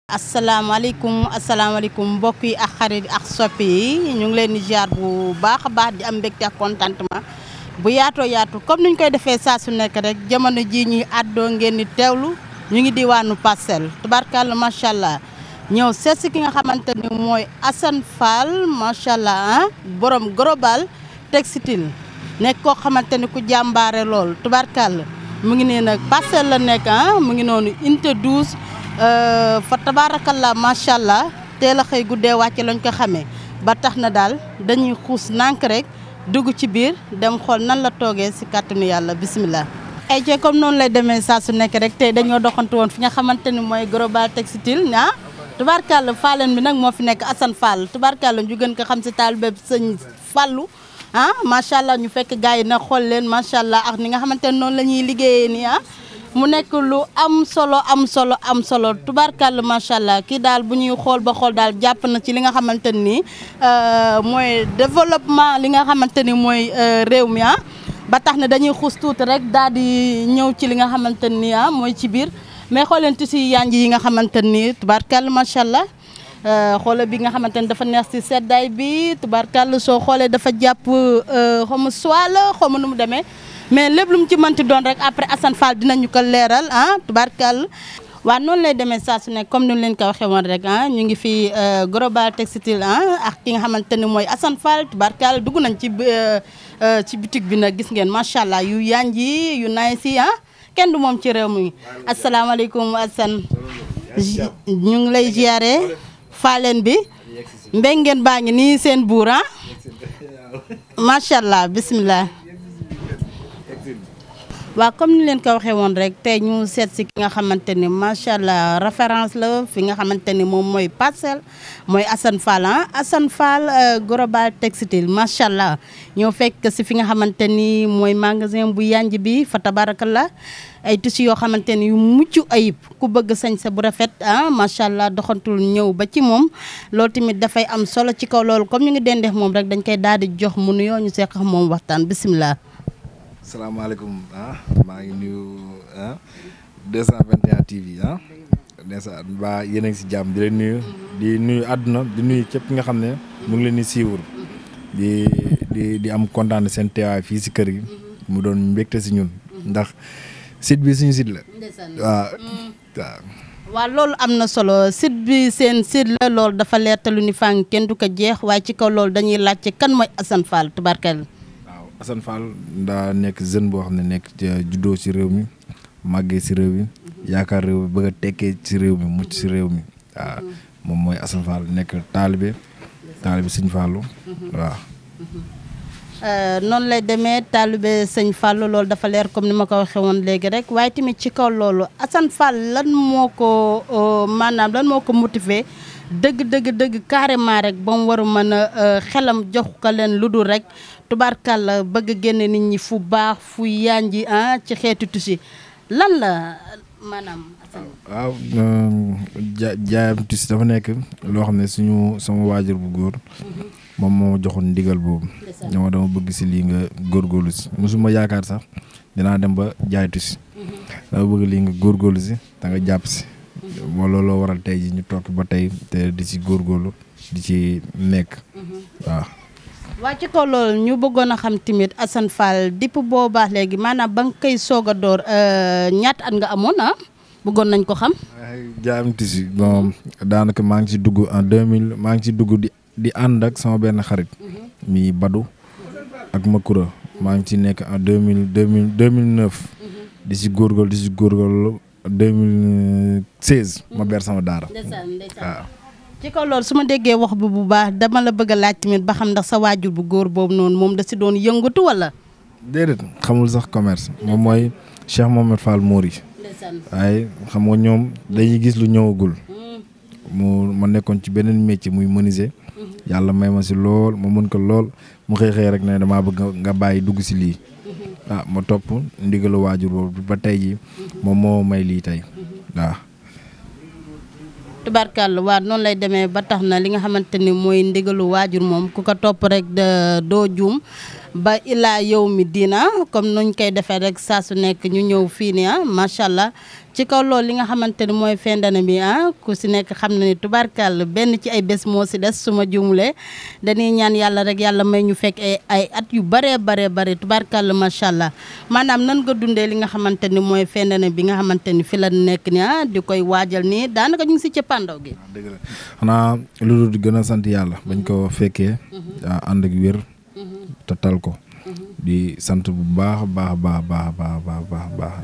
asalaamaaleykum mbokk yi ak xarit ak soppi yi ñu ngi leen di ziar bu baax a baax di am mbégte ak contentement bu yaatu comme niñ koy defee saa su nekk rek jamono ji ñuy àddoo ngeen di teewlu ñu ngi diwaanu Parcelles tubarkalla macha allah ñëw seet si ki nga xamante ni mooy Assane Fall macha allah borom global textile nekk koo xamante ni ku jàmbaare lool tubarkalla mu ngi nee nag Parcelles la nekk mu ngi noonu unité 12. fa tabarakallah macha allah teel a xëy guddee wàcce lañ ko xamee ba tax na daal dañuy xuus nànk rek dugg ci biir dem xool nan la toogee si kàttanu yàlla bisimilah. ay ci comme noonu lay demee saa su nekk rek tey dañoo doxantu woon fi nga xamante ni mooy global textile tubaarkàlla faaleen bi nag moo fi nekk Assane Fall tubaarkàlla ñu gën ko xam si taalibe sëñ Fallu macha allah ñu fekk gars yi nag xool leen macha allah ak ni nga xamante ne noonu la ñuy liggéeyee nii mu nekk lu am solo tubaarkàlla macha allah kii daal bu ñuy xool ba xool daal jàpp na ci li nga xamante ni mooy développement li nga xamante ni mooy réew mi ba tax na dañuy xuus tuuti rek daal di ñëw ci li nga xamante ni mooy ci biir mais xool leen tissu yanj yi nga xamante ni tubaarkàlla macha allah xoolal bi nga xamante ni dafa neex ci seddaay bi tubaarkàlla soo xoolee dafa jàpp xaw ma soie la xaw ma nu mu demee. mais lépp lu mu ci mënti doon rek après Assane Fall dinañu ko leeral tubaarkàlla waaw noonu lay demee saa su nekk comme ni leen ko waxee woon rek ñu ngi fi global textile ak ki nga xamante ni mooy Assane Fall tubaarkàlla dugg nañ ci boutique bi nag gis ngeen macha allah yu yanji yu nice yi kenn du moom ci réew mi asalaamaaleykum Assane ñu ngi lay ziare faaleen bi mbéngeen baa ngi nii seen buur macha allah bisimilah. waaw comme ni leen ko waxee woon rek tey ñu seet si ki nga xamante ni macha allah référence la fi nga xamante ni moom mooy Parcelles mooy Assane Fall Assane Fall global textile macha allah ñoo fekk si fi nga xamante ni mooy magasin bu yanj bi fa tabarakallah ay tissus yoo xamante ni yu mucc ayib ku bëgg sañse bu rafet macha allah doxantul ñëw ba ci moom loolu tamit dafay am solo ci kaw loolu comme ñu ngi dendeex moom rek dañ koy daal di jox mu nuyoo ñu seq moom waxtaan bisimilah. salaamaaleykum maa ngi nuyu 221 TV ndeysaan ba yéen a ngi si jàmm di leen nuyu di nuyu àdduna di nuyu képp nga xam ne mu ngi leen di siiwur di am kontaan seen teewaay fii si kër gi mu doon mbégte si ñun ndax site bi suñu site la waaw loolu am na solo site bi seen site la loolu dafa leertalu ni fàng kenn du ko jeex waaye ci kaw loolu dañuy laajte kan mooy Assane Fall tubarkalla. Assane Fall daa nekk jeune boo xam ne nekk juddoo ci réew mi màggee ci réew mi yaakaar réew mi bëgg a tekkee ci réew mi mucc ci réew mi waaw moom mooy Assane Fall nekk taalibe Sëñ Fallu waaw. noonu lay demee taalibe Sëñ Fallu loolu dafa leer comme ni ma ko waxee woon léegi rek waaye tamit ci kaw loolu Assane Fall lan moo ko motiver dëgg carrément rek ba mu war a mën a xelam jox ko leen lu dul rek. tubaarkàlla bëgg génne nit ñi fu baax fu yanji ci xeetu tissu lan la maanaam. waaw jaayam tissu dafa nekk loo xam ne sama waajur bu góor moom moo joxoon ndigal boobu ñoo dama bëgg si lii nga góorgóorlu si mosuma yaakaar sax dinaa dem ba jaay tissu dama bëgg lii nga góorgóorlu si da nga jàpp si moo looloo waral tey ji ñu toog ba tey te di si góorgóorlu di ci nekk waaw. waa ci kaw loolu ñu bëggoon a xam tamit Assane Fall depuis boobaa léegi maanaam ba nga koy soog a door ñaata at nga amoon bëggoon nañ ko xam. jaayam tissu bon daanaka maa ngi ci dugg en 2000 maa ngi ci dugg di ànd ak sama benn xarit mi Badou ak Makura maa ngi ci nekk en 2009 di si góorgóorlu 2016 ma ber sama daara waaw. ci kaw loolu su ma déggee wax bi bu baax dama la bëgg a laaj tamit ba xam ndax sa waajur bu góor boobu noonu moom da si doon yëngatu wala. déedéet xamul sax commerce moom mooy Cheikh Mohamed Fall Mouri waaye xam nga ñoom dañuy gis lu ñëwagul ma nekkoon ci beneen métier muy menuisier yàlla may ma si lool ma mën ko lool mu xëy rek ne damaa bëgg nga bàyyi dugg si lii ma topp ndigalu waajur boobu ba tey ji moom moo may lii tey waaw. tubarkàlla waa noonu lay demee ba tax na li nga xamante ni mooy ndigalu waajur moom ku ko topp rek doo juum ba ilaa yow mi diina comme nuñ koy defee rek saa su nekk ñu ñëw fii nii macha allah ci kaw loolu li nga xamante ni mooy fin d'année bi ku si nekk xam na ni tubaarkàll benn ci ay bés moo si des su ma juumulee dañuy ñaan yàlla rek yàlla may ñu fekk ay at yu bare tubaarkàll macha allah maanaam nan nga dundee li nga xamante ni mooy fin d'année bi nga xamante ni fi la nekk ni di koy waajal nii daanaka ñu ngi si cëppaandaw gi. dëgg la xanaa lu dul gën a sant yàlla bañ ko fekkee ànd ak wér te tal ko di sant bu baax baax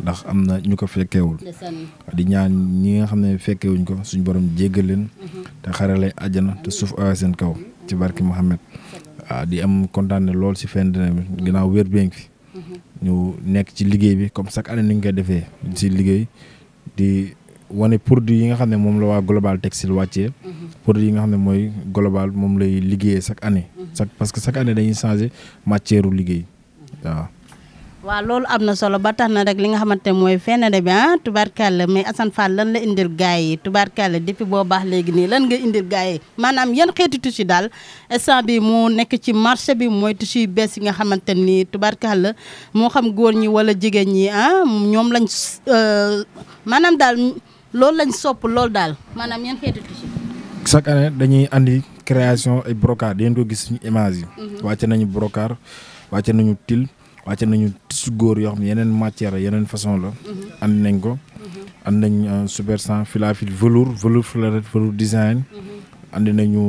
ndax am na ñu ko fekkeewul di ñaan ñi nga xam ne fekkewuñ ko suñ borom jéggal leen te xarale àjjana te suuf awa seen kaw ci barki Mohamed di am kontaan lool si fin d'année bi ginnaaw wér bi fi ñu nekk ci liggéey bi comme chaque année ni ñu koy defee si liggéey di wane produit yi nga xam ne moom la waa Global Textile wàccee produit yi nga xam ne mooy global moom lay liggéeyee chaque année parce que chaque année dañuy changer matière liggéey waaw loolu am na solo ba tax na rek li nga xamante ne mooy fin d'année bi tubaarkàlla mais Assane Fall lan la indil gars yi tubaarkàlla depuis boo baax léegi nii lan nga indil gars yi maanaam yan xeeti tissu daal instant bi mu nekk ci marché bi mooy tissu yu bees yi nga xamante ni tubaarkàlla moo xam góor ñi wala jigéen ñi ñoom lañ maanaam daal loolu lañ sopp loolu daal maanaam yan xeeti tissu. chaque année dañuy andi création ay brocart yéen ko gis suñu image yi. wàcce nañu brocart wàcce nañu til wàcce nañu tissu góor yoo xam ne yeneen matière yeneen façon la. andi nañ ko. andi nañ super 100 fil velours fleurette velours design. andi nañu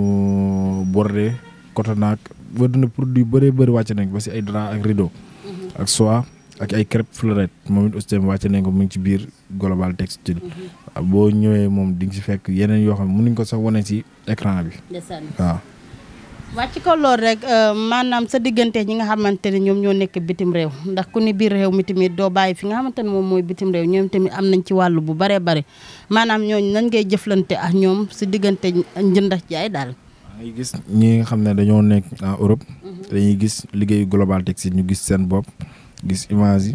bordé cotonac ba dina produit bëree bëri wàcce nañ ko ba si ay drap ak rideau. ak soie ak ay crêpe fleurette moom it aussi wàcce nañ ko mu ngi ci biir Global Textile. boo ñëwee moom di nga si fekk yeneen yoo xam ne mënuñ ko sax wane si écran bi. waaw. waa ci kaw loolu rek maanaam sa diggante ñi nga xamante ne ñoom ñoo nekk bitim réew ndax ku ni biir réew mi tamit doo bàyyi fi nga xamante ne moom mooy bitim réew ñoom tamit am nañ ci wàllu bu bare bare maanaam ñooñu nañ ngay jëflante ak ñoom si diggante njënd ak jaay daal. ngay gis ñi nga xam ne dañoo nekk en Europe. dañuy gis liggéeyu Global Textile ñu gis seen bopp gis image yi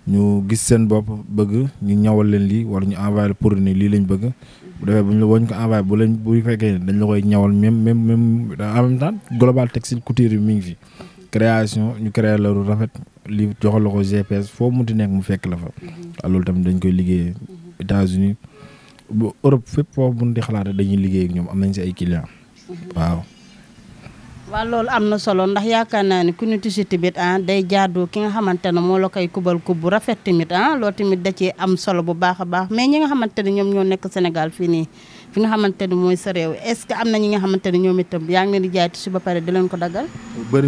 ñu gis seen bopp bëgg ñu ñawal leen lii wala ñu envoyé produit ni lii lañ bëgg. bu defee bu ñu la woñ ko envoyé bu fekkee dañ la koy ñawal même en même temps Global Textile couture yi mi ngi fi création ñu créé la lu rafet li joxal la ko GPS foo munti nekk mu fekk la fa. loolu tamit dañ koy liggéeyee États-Unis bu Europe fépp foofu mun di xalaat dañuy liggéey ak ñoom am nañ si ay clients waaw. waaw loolu am na solo ndax yaakaar naa ne ku ñu tissu tamit day jaadu ki nga xamante ne moo la koy kubal kub bu rafet tamit loolu tamit da cee am solo bu baax a baax mais ñi nga xamante ne ñoom ñoo nekk Sénégal fii nii fi nga xamante ne mooy sa réew est-ce que am na ñi nga xamante ne ñoom itam yaa ngi leen di jaay tissu ba pare di leen ko daggal. bëri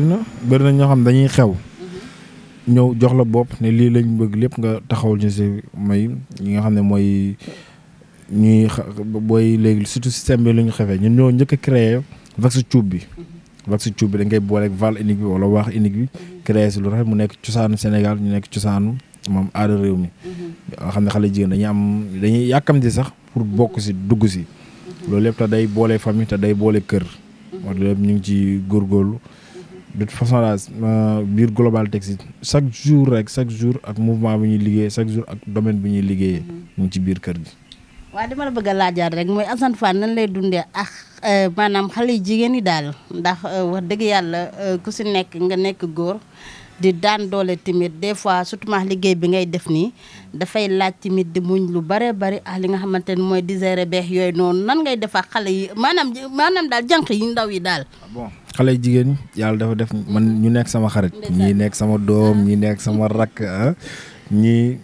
na ñoo xam dañuy xew. ñëw jox la bopp ne lii lañ bëgg lépp nga taxawul ñu si may ñi nga xam ne mooy ñuy booy léegi surtout système bi lu ñu xefee ñun ñoo njëkk a créé vax cuub bi. vax cuub bi dañ koy booleeg val unique bi wala waax unique bi créé si lu rafet mu nekk cosaanu Sénégal ñu nekk cosaanu moom aada réew mi nga xam ne xale jigéen dañuy yàkkamti sax pour bokk si dugg si loolu lépp te day boole famille te day boole kër moo lépp ñu ngi ci góorgóorlu de toute façon daal biir Global Textile chaque jour ak mouvement bi ñuy liggéey chaque jour ak domaine bi ñuy liggéeyee mu ngi ci biir kër gi. waaw dama la bëgg a laajaat rek mooy Assane Fall nan lay dundee ak maanaam xale yu jigéen ñi daal ndax wax dëgg yàlla ku si nekk nga nekk góor di daan doole tamit des fois surtout liggéey bi ngay def nii dafay laaj tamit di muñ lu bare bari ak li nga xamante ne mooy digérer beex yooyu noonu nan ngay def ak xale yi maanaam daal jànq yi ndaw yi daal. bon xale yu jigéen yàlla dafa def man ñu nekk sama xarit. ñii nekk sama doom ñii nekk sama rakk ñii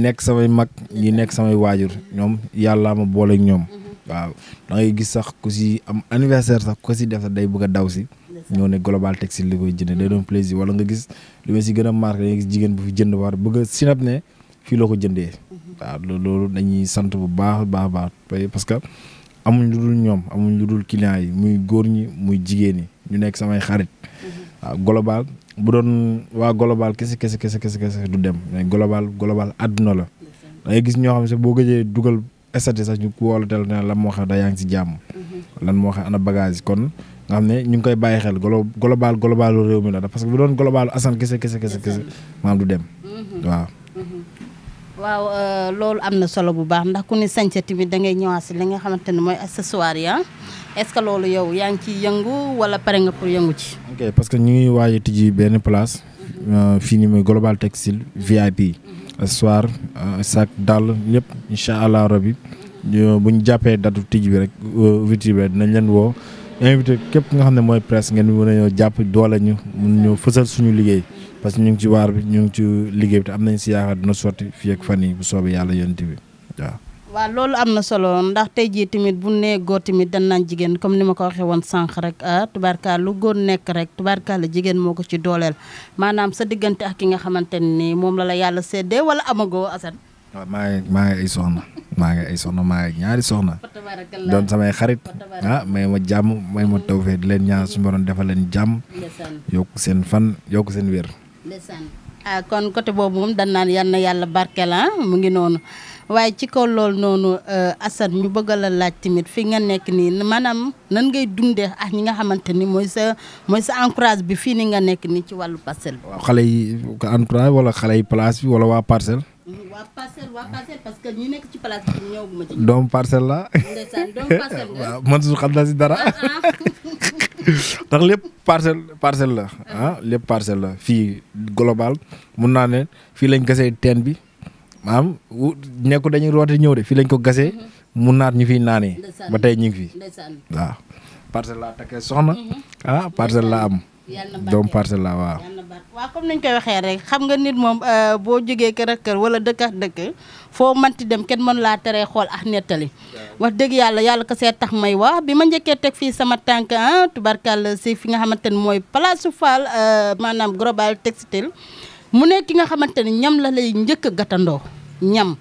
nekk samay mag ñii nekk samay waajur ñoom yàlla ma boole ak ñoom. waaw da ngay gis sax ku si am anniversaire sax ku si def sax day bëgg a daw si. ñoo ne Global Textile li koy jënd day doon plaisir wala nga gis li ma si gën a marqué da gis jigéen bu fi jënd war bëgg a sinap ne fii la ko jëndee. waaw loolu dañuy sant bu baax parce que amuñ lu dul ñoom amuñ lu dul clients yi muy góor ñi muy jigéen ñi ñu nekk samay xarit. waaw Global bu doon waa Global kese du dem mais Global àdduna la. da ngay gis ñoo xam ne boo gëjee dugal estati sax ñu wóolu tel ne lan moo xam da yaa ngi si jàmm. lan moo xam ana bagage kon nga xam ne ñu ngi koy bàyyi xel global réew mi la parce que bu doon global Assane kese maanaam du dem waaw. waaw loolu am na solo bu baax ndax ku ni sañse tamit da ngay ñëwaat si li nga xamante ne mooy accessoire yi est-ce que loolu yow yaa ngi ciy yëngu wala pare nga pour yëngu ci. ok parce que ñu ngi waaj a tijji benn place fii nii mooy Global Textile VIP accessoire sac dàll lépp incha allah rabi bu ñu jàppee datu tijji bi rek ouverture bi rek dinañ leen woo invité képp nga xam ne mooy presse ngeen mën a ñëw jàpp doole ñu mun ñu fësal suñu liggéey. parce que ñu ngi ci waar bi ñu ngi ci liggéey bi te am nañ si yaakaar dina sotti fii ak fan yi bu soobee yàlla yonent bi waaw. waaw loolu am na solo ndax tey jii tamit bu nee góor tamit dañ naan jigéen comme ni ma ko waxee woon sànq rek tubaarkaal lu góor nekk rek tubaarkaal la jigéen moo ko ci dooleel maanaam sa diggante ak ki nga xamante ni moom la yàlla séddee wala amagoo Assane. waaw maa ngi ay soxna maa ngi ñaari soxna doon samay xarit may ma jàmm may ma tawfeex di leen ñaan suñu borom defal leen jàmm yokk seen fan yokk seen wér. kon côté boobu moom dañ naan yal na yàlla barkeel mu ngi noonu waaye ci kaw loolu noonu Assane ñu bëgg la laaj tamit fi nga nekk nii maanaam nan ngay dundee ak ñi nga xamante ni mooy sa encourage bi fii ni nga nekk nii ci wàllu parcelle. waaw xale yi ko encourage wala xale yi place bi wala waa parcelle. waa parcelle parce que ñi nekk ci place bi ñëwaguma ci. doomu parcelle la. ndeysaan doomu parcelle nga. waaw man su xam na si dara. ndax lépp parcelle la lépp parcelle la fii global mun naa ne fii lañ gasee teen bi maanaam nekku dañuy roote ñëw de fii lañ ko gasee mun naat ñu fiy naanee ba tey ñu ngi fi waaw parcelle laa takkee soxna parcelle laa am doomu parcelle laa waaw comme nañ koy waxee rek xam nga nit moom boo jógee kër ak kër wala dëkk ak dëkk foo manti dem kenn mën laa teree xool ak nettali wax dëgg yàlla ko see tax may wax bi ma njëkkee teg fii sama tànk tubarkal si fi nga xamante ne mooy Place Fall maanaam Global Textile mu nekk ki nga xamante ne ñam la lay njëkk a gàttandoo ñam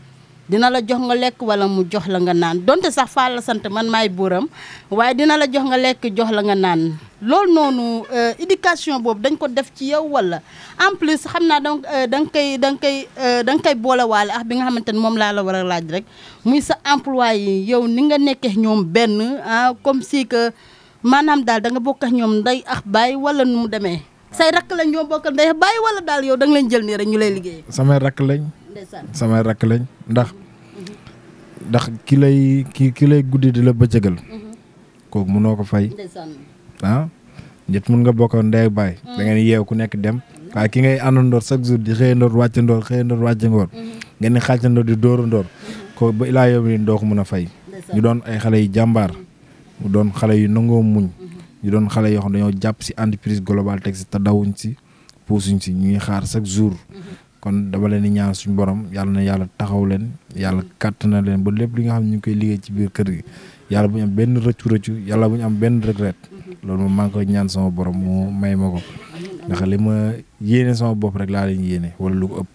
dina la jox nga lekk wala mu jox la nga naan donte sax Fall la sant man maay buuram waaye dina la jox nga lekk jox la nga naan loolu noonu éducation boobu dañ ko def ci yow wala en plus xam naa da nga koy boolewaale ak bi nga xamante ne moom laa la war a laaj rek muy sa emploi yi yow ni nga nekkee ñoom benn comme si que maanaam daal da nga bokk ak ñoom ndey ak baay wala nu mu demee say rakk lañ ñoo bokk ndey ak baay wala daal yow da nga leen jël nii rek ñu lay liggéey. samay rakk lañ. samay rakk lañ ndax ki lay guddi di la bëccëgal kooku mënoo ko fay nit mun nga bokk ndey ak baay da ngeen yeew ku nekk dem waaye ki ngay àndandoor chaque jour di xëyandoor wàccandoor ngeen di xàccandoor di dóorandoor ko ba ilaa yow mi doo ko mën a fay ñu doon ay xale yu jàmbaar mu doon xale yu nangoo muñ ñu doon xale yoo xam dañoo jàpp si entreprise Global Textile te dawuñ si puusuñ si ñu ngi xaar chaque jour kon dama leen di ñaan suñu borom yàlla na yàlla taxaw leen yàlla kàtt na leen ba lépp li nga xam ne ñu ngi koy liggéey ci biir kër gi yàlla bu ñu am benn rëccu yàlla bu ñu am benn regret loolu moom maa ngi koy ñaan sama borom mu may ma ko ndax li ma yéene sama bopp rek laa leen yéene wala lu ko ëpp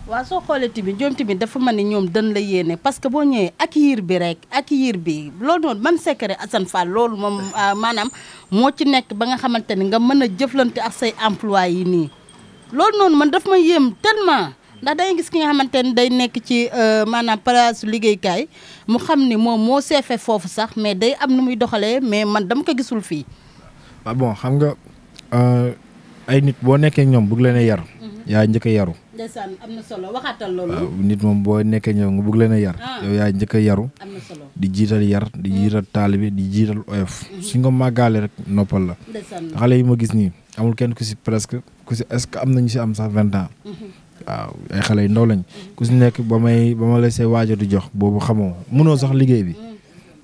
waaw soo xoolee tamit ñoom tamit dafa mel ni ñoom dañ la yéene parce que boo ñëwee accueillir bi loolu noonu man secret Assane Fall loolu moom maanaam moo ci nekk ba nga xamante ni nga mën a jëflante ak say emploi yi nii loolu noonu man daf ma yéem tellement ndax day gis ki nga xamante ni day nekk ci maanaam place liggéeykaay mu xam ni moom moo seefe foofu sax mais day am nu muy doxalee mais man dama ko gisul fii. waaw bon xam nga ay nit boo nekkee ñoom bëgg leen a yar. yaa njëkk a yaru. ndeysaan am na solo waxaatal loolu. waaw nit moom boo nekkee ñoom nga bëgg leen a yar. yow yaa njëkk a yaru. am na solo di jiital yar di jiital taalibe di jiital oyof. suñ ko màggaale rek noppal la. xale yi ma gis nii amul kenn ku si presque est-ce que am nañu si am sax 20 ans. waaw ay xale yu ndaw lañ ku si nekk ba ma lay say waajur di jox boobu xamoo mënoo sax liggéey bi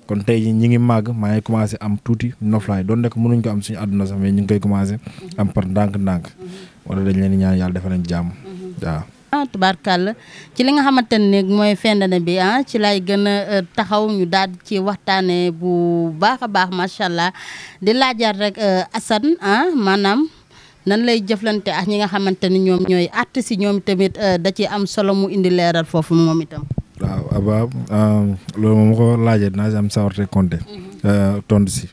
kon tey jii ñi ngi màgg maa ngi commencé am tuuti noflaay doon nekk mënuñ ko am suñu àdduna sax mais ñu ngi koy commencé am par ndànk-ndànk wala dañ leen di ñaan yàlla defal leen jàmm waaw. tubaarkàlla ci li nga xamante ne mooy fin d'année bi ci lay gën a taxaw ñu daal ci waxtaanee bu baax a baax macha allah di laajaat rek Assane maanaam. nan lay jëflante ak ñi nga xamante ni ñoom ñooy artistes yi ñoom tamit da ci am solo mu indi leeral foofu moom itam. waaw Aba loolu moom ko laajee dinaa si am sawarte compté tontu si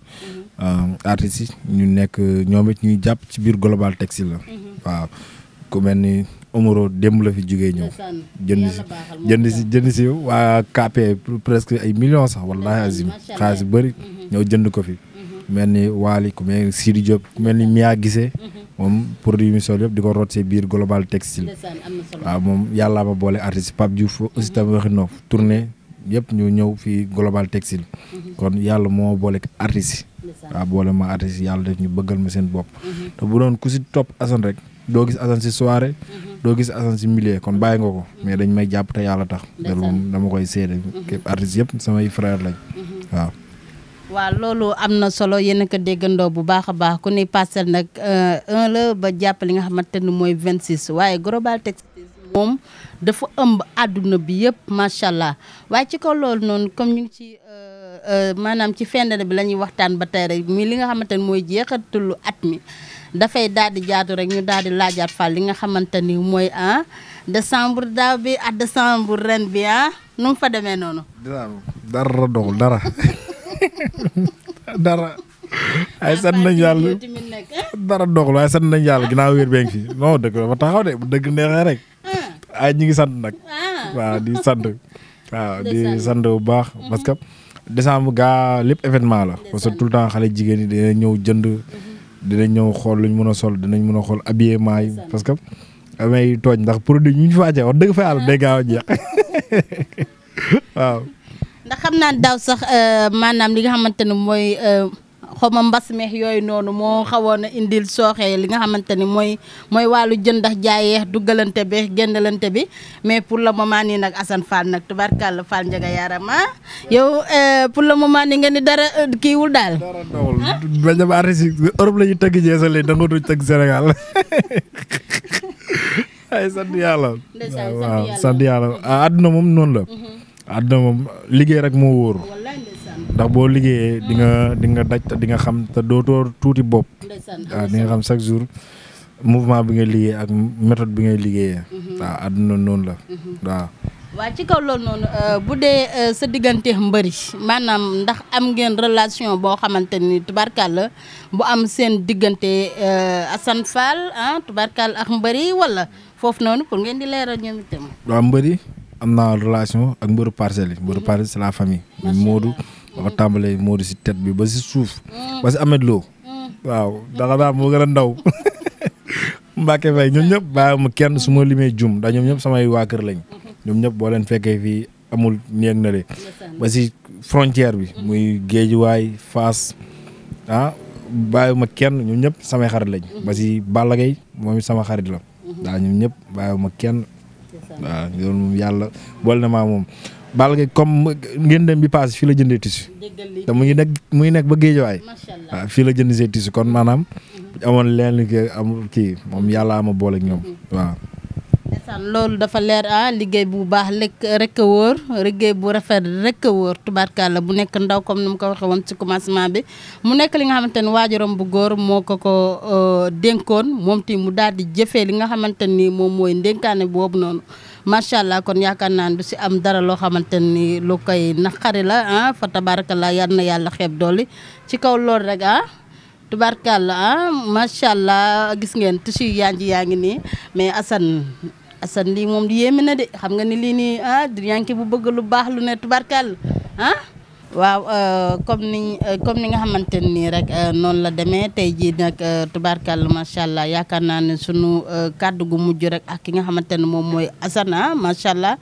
artistes yi ñu nekk ñoom it ñuy jàpp ci biir Global Textile la waaw ku mel ni Omaro démb la fi jógee ñëw jënd si waa KP presque ay millions sax wallahi azim xaalis bëri ñëw jënd ko fi mel ni Waly ku mel ni Sidi Diop ku mel ni Mia Guissé moom produit mi sol yëpp di ko root see biir Global Textile waaw moom yàllaa ma boole artiste Pape Diouf aussi tamit waxi noof tournée yëpp ñu ñëw fii Global Textile kon yàlla moo boole artiste yi waaw boole ma artiste yàlla def ñu bëggal ma seen bopp te bu doon ku si topp Assane rek doo gis Assane si soirée doo gis Assane si milieu kon bàyyi nga ko mais dañ may jàpp te yàlla tax loolu moom dama koy seede képp artiste yëpp samay frère lañ waaw waaw loolu am na solo yéen a ko déggandoo bu baax a baax ku ni Parcelles nag 1 la ba jàpp li nga xamante ne mooy 26 waaye Global Textile moom dafa ëmb àdduna bi yëpp macha allah waaye ci kaw loolu noonu comme ñu ngi ci maanaam ci fin d'année bi la ñuy waxtaan ba tey rek mi li nga xamante ne mooy jeexatalu at mi dafay daal di jaatu rek ñu daal di laajaat Fall li nga xamante ni mooy décembre daaw bi ak décembre ren bi nu mu fa demee noonu. dara doxul dara. dara ay sant nañ yàlla dara doxul waaye sant nañ yàlla ginnaaw wér bee ngi fi non dëgg dafa taxaw de bu dëgg neexee rek ay ñi ngi sant nag waaw di sant waaw di sant bu baax parce que décembre gaa lépp événement la parce que tout le temps xale jigéen ñi dinañ ñëw jënd dinañ ñëw xool luñ mën a sol dinañ mën a xool habillement yi parce que amay tooñ ndax produit ñu fi wàccee wax dëgg fa yàlla day gaaw a jeex waaw ndax xam naa daaw sax maanaam li nga xamante ne mooy xawma mbas meex yooyu noonu moo xawoon a indil sooxee li nga xamante ni mooy wàllu jën ndax jaayeex duggalante bi génnalante bi mais pour le moment nii nag Assane Fall nag tubarkalla Fall Ndiaga Yaram yow pour le moment nii nga ni dara kiiwul daal. dara doxul bañ a ba artiste Europe la ñuy tëgg jeesal da nga doon tëgg Sénégal ay sant yàlla. waaw sant yàlla àdduna moom noonu la. àdduna moom liggéey rek moo wóor ndax boo liggéeyee di nga daj te di nga xam te dootoo tuuti bopp waaw di nga xam chaque jour mouvement bi ngay liggéey ak méthode bi ngay liggéeyee waaw àdduna noonu la waaw. waaw ci kaw loolu noonu bu dee sa diggante mbëri maanaam ndax am ngeen relation boo xamante ni tubarkalla bu am seen diggante Assane Fall tubarkalla ak mbëri wala foofu noonu pour ngeen di leeral ñoom itam. waaw mbëri am naa relation ak mbëru Parcelles yi mbëru Parcelles c'est la famille. Modou dafa tàmbalee Modou si tête bi ba si suuf. ba si Ameth Lo. waaw daxa daal moo gën a ndaw. Mbacke Faye ñoom ñëpp bàyyi ma kenn su ma limee jum ndax ñoom ñëpp samay waa kër lañ. ñoom ñëpp boo leen fekkee fii amul néeg na de. ba si frontière bi. muy Guédiawaye Fass bàyyi ma kenn ñoom ñëpp samay xarit lañ. ba si Balla Gaye moom it sama xarit la. waaw ñoom ñëpp bàyyi ma kenn. waaw loolu moom yàlla boole na maa moom Balla Gaye comme ngeen dem bi paase fii la jëndee tissu te mu ngi nekk ba Géejawaay waaw fii la jënd see tissu kon maanaam amoon leen kii moom yàlla ama boole ak ñoom waaw. loolu dafa leer liggéey bu baax rek a wóor liggéey bu rafet rek a wóor tubaarkàlla bu nekk ndaw comme ni mu ko waxee woon ci commencement bi mu nekk li nga xamante ni waajuram bu góor moo ko dénkoon moom ti mu daal di jëfee li nga xamante ni moom mooy ndénkaane boobu noonu macha allah kon yaakaar naa ne du si am dara loo xamante ni lu koy naqari la fa tabaarakalla yal na yàlla xeeb dooli ci kaw loolu rek tubaarkàlla macha allah gis ngeen tissu yaa ngi nii mais Assane lii moom di yéeme na de xam nga ni lii nii Drianke bu bëgg lu baax lu ne tubarkal waaw comme ni nga xamante nii rek noonu la demee tey jii nag tubarkal macha allah yaakaar naa ne sunu kàddu gu mujj rek ak ki nga xamante ne moom mooy Assane macha allah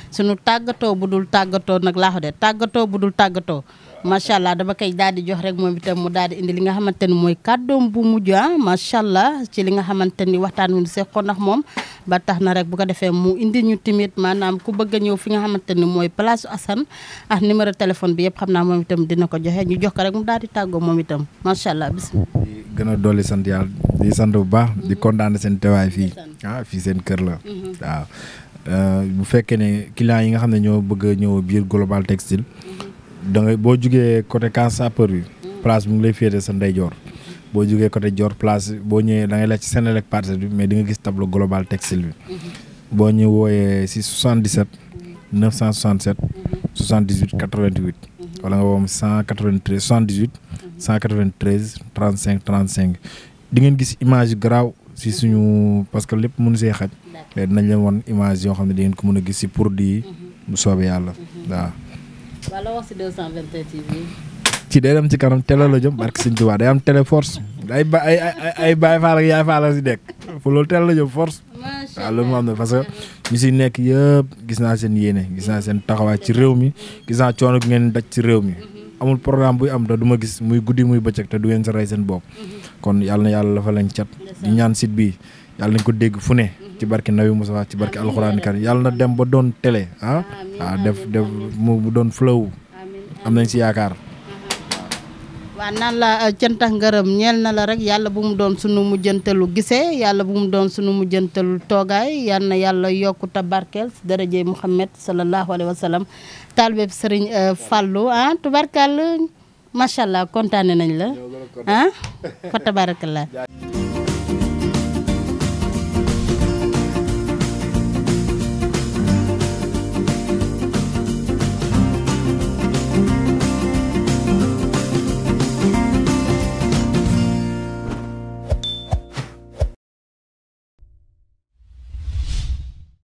sunu tàggatoo bu dul tàggatoo nag laa ko de tàggatoo bu dul tàggatoo macha allah dama koy daal di jox rek moom itam mu daal di indi li nga xamante ni mooy kàddoom bu mujj macha allah ci li nga xamante ni waxtaan wi seqoon ndax moom ba tax na rek bu ko defee mu indi ñu timit maanaam ku bëgg a ñëw fi nga xamante ni mooy place Assane ak numéro téléphone bi yëpp xam naa moom itam dina ko joxe ñu jox ko rek mu daal di tàggoo moom itam macha allah bisimilah. di gën a dolli sant yàlla di sant bu baax di kontaan seen teewaay fii fii seen kër la waaw bu fekkee ne clients yi nga xam ne ñoo bëgg a ñëw biir Global Textile da nga boo jugee côté Camp Sapeur bi place bi mu ngi lay féete sa ndeyjoor boo jugee côté Dior place boo ñëwee da ngay laaj ci Senelec Parcelles bi mais di nga gis tableau Global Textile bi boo ñu wooyee si 77 967 78 88 wala nga woom 193 78 193 35 35 di ngeen gis image yu garaaw si suñu parce que lépp mënu see xaj mais dinañ leen won image yoo xam ne di ngeen ko mën a gis si produit yi bu soobee yàlla waaw. wala wax si 221 TV. ci day dem ci kanam télé la jëm barke Sëñ Tuubaa day am télé force ay baay faal ak yaay faal la si nekk fu loolu télé la jëm force. waaw loolu moo am na parce que ñu si nekk yëpp gis naa seen yéene gis naa seen taxawaay ci réew mi gis naa coono gi ngeen daj ci réew mi amul programme buy am te du ma gis muy guddi muy bëccëg te du ngeen sa rey seen bopp kon yàlla na yàlla dafa lañ cat di ñaan site bi yàlla nañ ko dégg fu ne ci barke Nabi Moussa ci barke alxuraan kan yàlla na dem ba doon télé waaw def mu doon flow am nañ si yaakaar. waaw naan la cantax ngërëm ñeel na la rek yàlla bu mu doon sunu mujjantalu gisee yàlla bu mu doon sunu mujjantalu toogaay yal na yàlla yokku ta barkeel si daraje Muhammad sallallahu alayhi wa sallam taalibe Sëriñ Fallou tubarkal macha allah kontaane nañ la fa tabarakallah